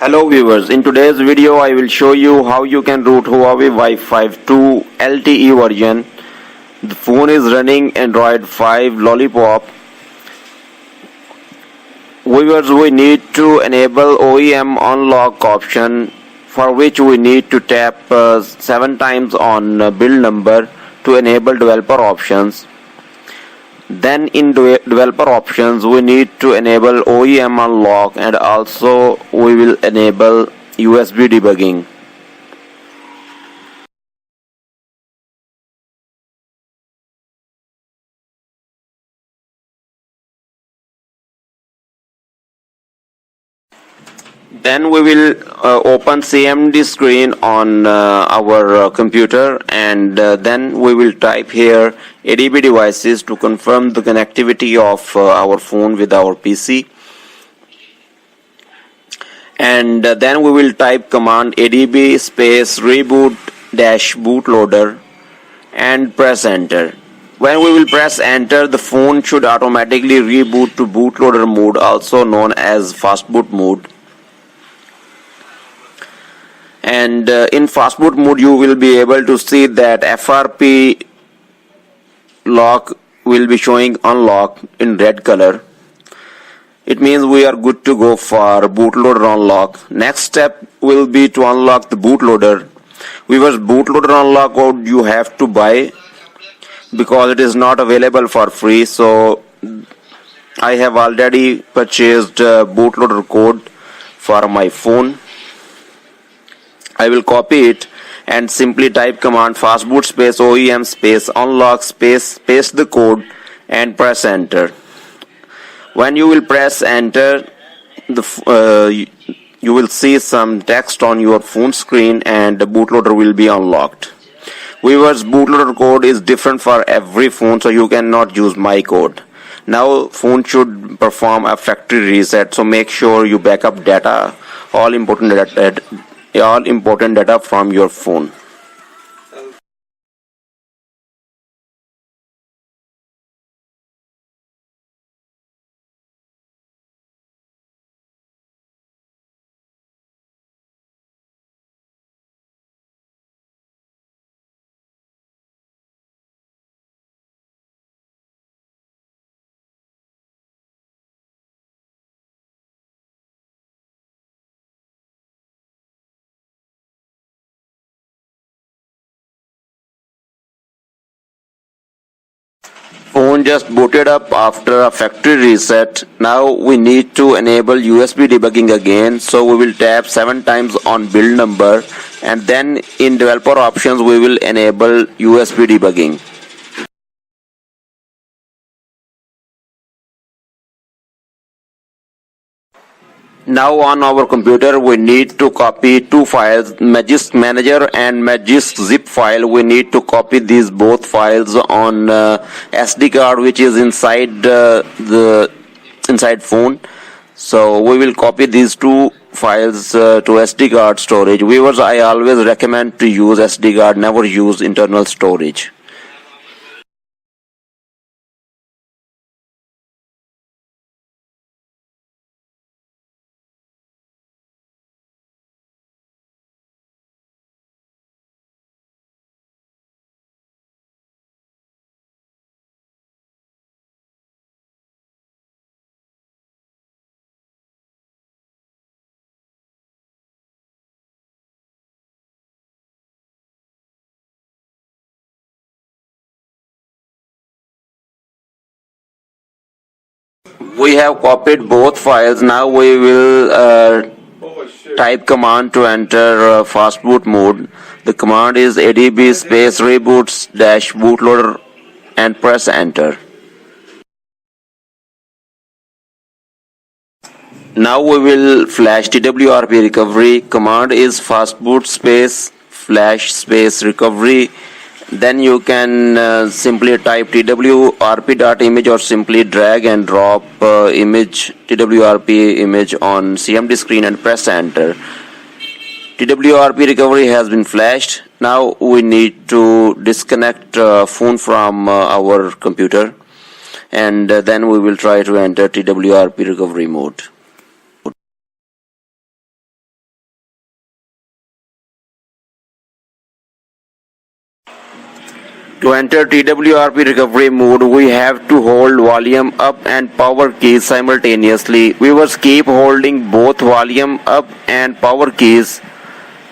Hello viewers, in today's video I will show you how you can root Huawei Wi-Fi to LTE version. The phone is running Android 5 Lollipop. Viewers, we need to enable OEM unlock option, for which we need to tap 7 times on build number to enable developer options. Then in developer options we need to enable OEM unlock, and also we will enable USB debugging. Then we will open CMD screen on our computer, and then we will type here ADB devices to confirm the connectivity of our phone with our PC. And then we will type command ADB space reboot dash bootloader and press enter. When we will press enter, the phone should automatically reboot to bootloader mode, also known as Fastboot Mode. And in Fastboot Mode you will be able to see that FRP lock will be showing unlock in red color. It means we are good to go for bootloader unlock. Next step will be to unlock the bootloader. Viewers, bootloader unlock code you have to buy because it is not available for free. So I have already purchased bootloader code for my phone. I will copy it and simply type command fastboot space OEM space unlock space paste the code and press enter. When you will press enter, you will see some text on your phone screen and the bootloader will be unlocked. Viewers, bootloader code is different for every phone, so you cannot use my code. Now phone should perform a factory reset, so make sure you backup data, all important data from your phone. Phone just booted up after a factory reset. Now we need to enable USB debugging again, so we will tap 7 times on build number, and then in developer options we will enable USB debugging. Now on our computer we need to copy two files, Magisk Manager and Magisk zip file. We need to copy these both files on SD card, which is inside inside phone. So we will copy these two files to SD card storage. Viewers, I always recommend to use SD card, never use internal storage. We have copied both files. Now we will type command to enter Fastboot Mode. The command is ADB space reboot dash bootloader and press enter. Now we will flash TWRP recovery. Command is fastboot space flash space recovery. Then you can simply type TWRP.image or simply drag and drop image TWRP image on CMD screen and press enter. TWRP recovery has been flashed. Now we need to disconnect phone from our computer, and then we will try to enter TWRP recovery mode. To enter TWRP recovery mode, we have to hold volume up and power keys simultaneously. Viewers, keep holding both volume up and power keys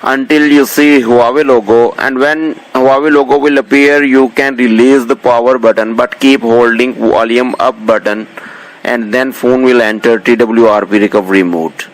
until you see Huawei logo, and when Huawei logo will appear, you can release the power button, but keep holding volume up button and then phone will enter TWRP recovery mode.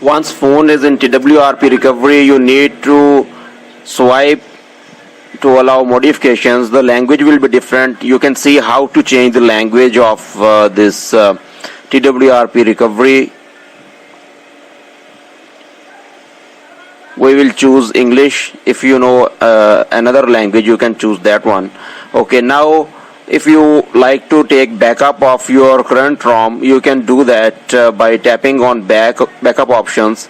Once phone is in TWRP recovery, you need to swipe to allow modifications. The language will be different. You can see how to change the language of this TWRP recovery. We will choose English. If you know another language, you can choose that one. Okay, now if you like to take backup of your current ROM, you can do that by tapping on backup options.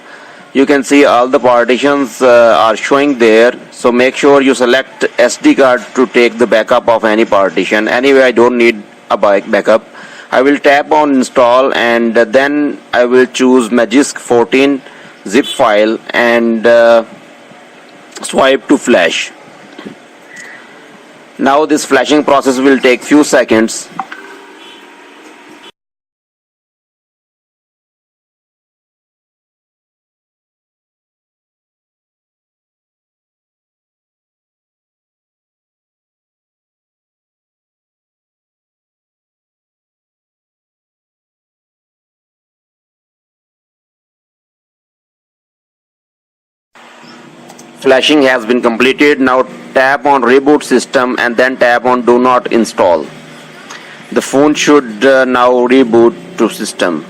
You can see all the partitions are showing there, so make sure you select SD card to take the backup of any partition. Anyway, I don't need a backup. I will tap on install and then I will choose Magisk 14 zip file and swipe to flash. Now this flashing process will take few seconds. Flashing has been completed. Now tap on reboot system and then tap on do not install. The phone should now reboot to system.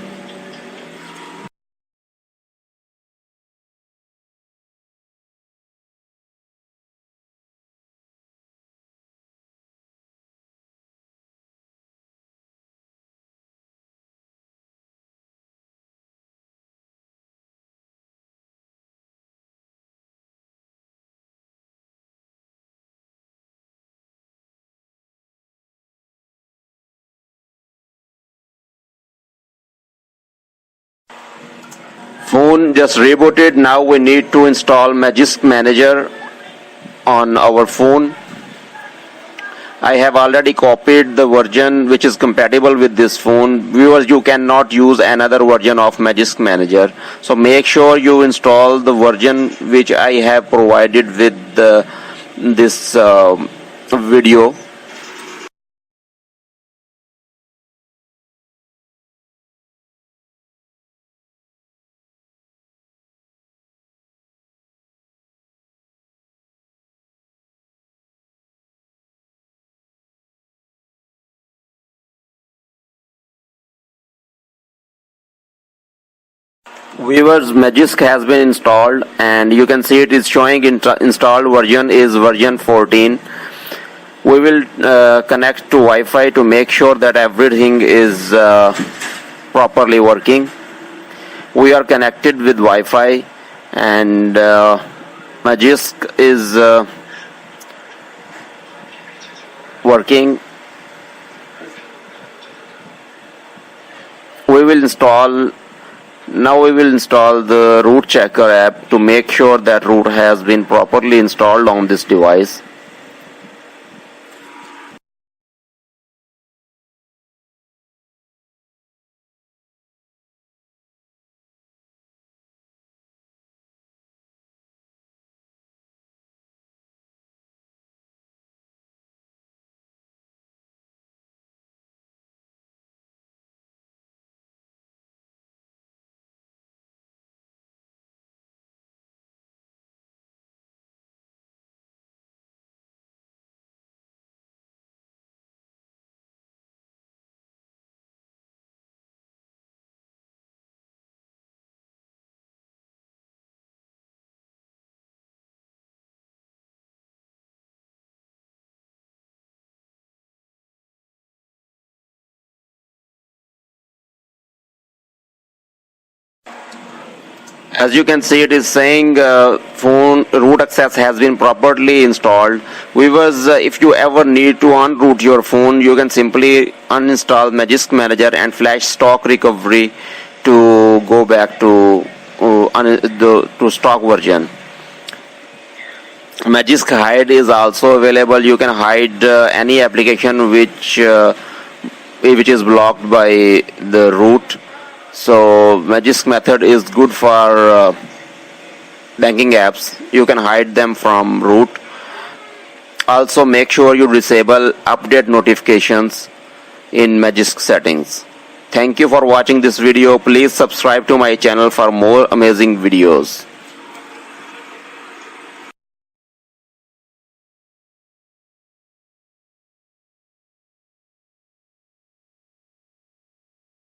Phone just rebooted. Now we need to install Magisk Manager on our phone. I have already copied the version which is compatible with this phone. Viewers, you cannot use another version of Magisk Manager. So make sure you install the version which I have provided with this video. Viewers, Magisk has been installed and you can see it is showing installed version is version 14. We will connect to Wi-Fi to make sure that everything is properly working. We are connected with Wi-Fi and Magisk is working. Now we will install the root checker app to make sure that root has been properly installed on this device. As you can see, it is saying phone root access has been properly installed. Viewers, if you ever need to unroot your phone, you can simply uninstall Magisk Manager and flash stock recovery to go back to stock version. Magisk Hide is also available. You can hide any application which is blocked by the root. So Magisk method is good for banking apps. You can hide them from root. Also make sure you disable update notifications in Magisk settings. Thank you for watching this video. Please subscribe to my channel for more amazing videos.